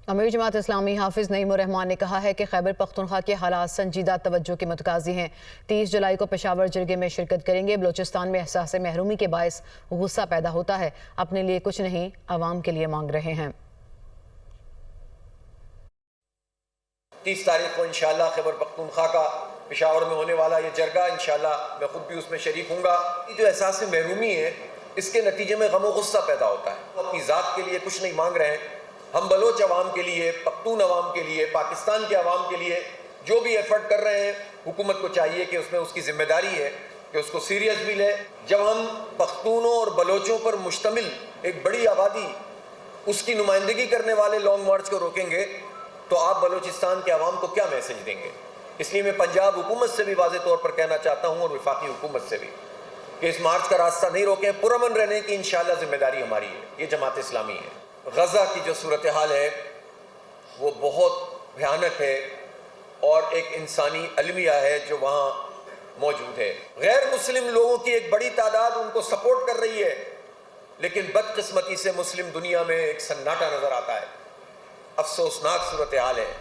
امیر جماعت اسلامی حافظ نعیم الرحمان نے کہا ہے کہ خیبر پختونخوا کے حالات سنجیدہ توجہ کے متقاضی ہیں۔ 30 جولائی کو پشاور جرگے میں شرکت کریں گے۔ بلوچستان میں احساس محرومی کے باعث غصہ پیدا ہوتا ہے، اپنے لیے کچھ نہیں، عوام کے لیے مانگ رہے ہیں۔ 30 تاریخ کو انشاءاللہ خیبر پختونخوا کا پشاور میں ہونے والا یہ جرگہ انشاءاللہ میں خود بھی اس میں شریک ہوں گا۔ یہ جو احساس محرومی ہے اس کے نتیجے میں غم و غصہ پیدا ہوتا ہے۔ وہ اپنی ذات کے لیے کچھ نہیں مانگ رہے ہیں، ہم بلوچ عوام کے لیے، پختون عوام کے لیے، پاکستان کے عوام کے لیے جو بھی ایفرٹ کر رہے ہیں، حکومت کو چاہیے کہ اس میں اس کی ذمہ داری ہے کہ اس کو سیریس بھی لے۔ جب ہم پختونوں اور بلوچوں پر مشتمل ایک بڑی آبادی اس کی نمائندگی کرنے والے لانگ مارچ کو روکیں گے تو آپ بلوچستان کے عوام کو کیا میسج دیں گے؟ اس لیے میں پنجاب حکومت سے بھی واضح طور پر کہنا چاہتا ہوں اور وفاقی حکومت سے بھی کہ اس مارچ کا راستہ نہیں روکیں، پرامن رہنے کی انشاءاللہ ذمہ داری ہماری ہے، یہ جماعت اسلامی ہے۔ غزہ کی جو صورتحال ہے وہ بہت بھیانک ہے اور ایک انسانی المیہ ہے جو وہاں موجود ہے۔ غیر مسلم لوگوں کی ایک بڑی تعداد ان کو سپورٹ کر رہی ہے، لیکن بدقسمتی سے مسلم دنیا میں ایک سناٹا نظر آتا ہے۔ افسوسناک صورتحال ہے۔